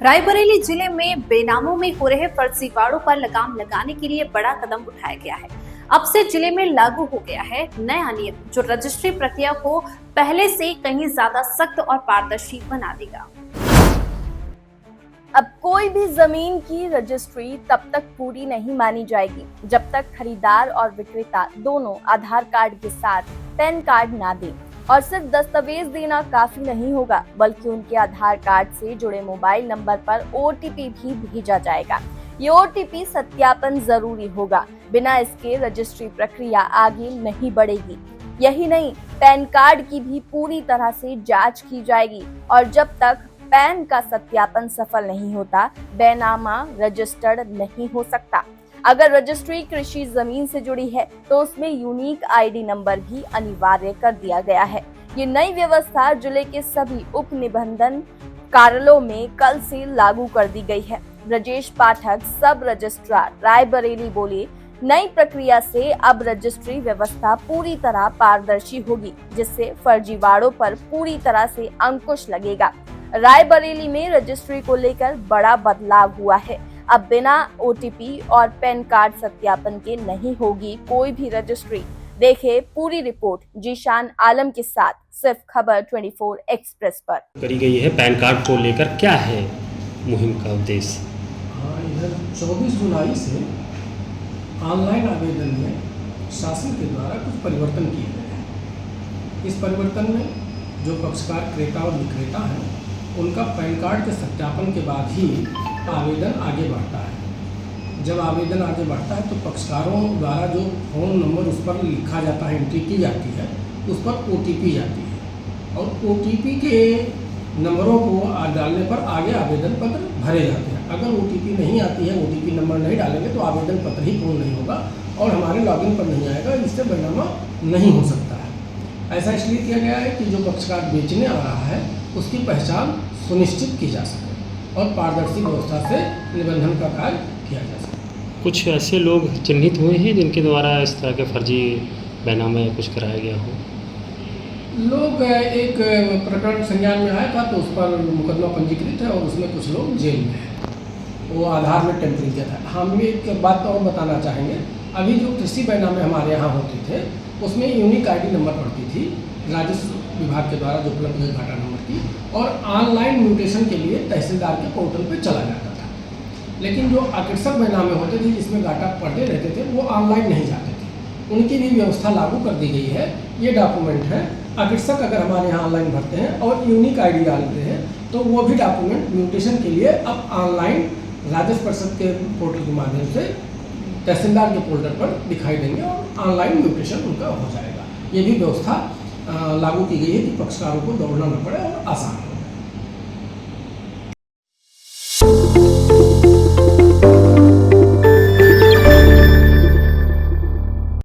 रायबरेली जिले में बेनामों में हो रहे फर्जीवाड़ों पर लगाम लगाने के लिए बड़ा कदम उठाया गया है। अब से जिले में लागू हो गया है नया नियम, जो रजिस्ट्री प्रक्रिया को पहले से कहीं ज्यादा सख्त और पारदर्शी बना देगा। अब कोई भी जमीन की रजिस्ट्री तब तक पूरी नहीं मानी जाएगी जब तक खरीदार और विक्रेता दोनों आधार कार्ड के साथ पैन कार्ड ना दें। और सिर्फ दस्तावेज देना काफी नहीं होगा, बल्कि उनके आधार कार्ड से जुड़े मोबाइल नंबर पर ओटीपी भी भेजा जाएगा। ये ओटीपी सत्यापन जरूरी होगा, बिना इसके रजिस्ट्री प्रक्रिया आगे नहीं बढ़ेगी। यही नहीं, पैन कार्ड की भी पूरी तरह से जांच की जाएगी और जब तक पैन का सत्यापन सफल नहीं होता, बेनामा रजिस्टर्ड नहीं हो सकता। अगर रजिस्ट्री कृषि जमीन से जुड़ी है तो उसमें यूनिक आईडी नंबर भी अनिवार्य कर दिया गया है। ये नई व्यवस्था जिले के सभी उप निबंधन कार्यालयों में कल से लागू कर दी गई है। ब्रजेश पाठक, सब रजिस्ट्रार, रायबरेली बोले, नई प्रक्रिया से अब रजिस्ट्री व्यवस्था पूरी तरह पारदर्शी होगी, जिससे फर्जीवाड़ों पर पूरी तरह से अंकुश लगेगा। रायबरेली में रजिस्ट्री को लेकर बड़ा बदलाव हुआ है। अब बिना ओटीपी और पैन कार्ड सत्यापन के नहीं होगी कोई भी रजिस्ट्री। देखे पूरी रिपोर्ट जीशान आलम के साथ सिर्फ खबर 24 एक्सप्रेस पर। करी गई है पैन कार्ड को लेकर, क्या है मुहिम का उद्देश्य? इधर 24 जुलाई से ऑनलाइन आवेदन में शासन के द्वारा कुछ परिवर्तन किए गए हैं। इस परिवर्तन में जो पक्षकार क्रेता और विक्रेता हैं, उनका पैन कार्ड के सत्यापन के बाद ही आवेदन आगे बढ़ता है। जब आवेदन आगे बढ़ता है तो पक्षकारों द्वारा जो फ़ोन नंबर उस पर लिखा जाता है, एंट्री की जाती है, उस पर ओटीपी जाती है और ओटीपी के नंबरों को डालने पर आगे आवेदन पत्र भरे जाते हैं। अगर ओटीपी नहीं आती है, ओटीपी नंबर नहीं डालेंगे तो आवेदन पत्र ही पूर्ण नहीं होगा और हमारे लॉगिन पर नहीं आएगा, इससे बेनामा नहीं हो सकता है। ऐसा इसलिए किया गया है कि जो पक्षकार बेचने आ रहा है उसकी पहचान सुनिश्चित की जा सके और पारदर्शी व्यवस्था से निबंधन का कार्य किया जा सके। कुछ ऐसे लोग चिन्हित हुए हैं जिनके द्वारा इस तरह के फर्जी बैनामे कुछ कराया गया हो? लोग एक प्रकरण संज्ञान में आया था तो उस पर मुकदमा पंजीकृत है और उसमें कुछ लोग जेल में हैं। वो आधार में टेम्परिंग किया था। हम एक बात और बताना चाहेंगे, अभी जो कृषि बैनामे हमारे यहाँ होते थे उसमें यूनिक आईडी नंबर पड़ती थी राजस्व विभाग के द्वारा जो उपलब्ध है घाटा नंबर की, और ऑनलाइन म्यूटेशन के लिए तहसीलदार के पोर्टल पे चला जाता था। लेकिन जो आकर्षक बैनामे होते थे जिसमें घाटा पड़े रहते थे वो ऑनलाइन नहीं जाते थे, उनकी भी व्यवस्था लागू कर दी गई है। ये डॉक्यूमेंट है, आकर्षक अगर हमारे यहाँ ऑनलाइन भरते हैं और यूनिक आईडी डालते हैं तो वो भी डॉक्यूमेंट म्यूटेशन के लिए अब ऑनलाइन राजस्व परिषद के पोर्टल के माध्यम से तहसीलदार के पोर्टल पर दिखाई देंगे और ऑनलाइन म्यूटेशन उनका हो जाएगा। ये भी व्यवस्था लागू की गई है कि पक्षकारों को दौड़ना न पड़े और आसान हो।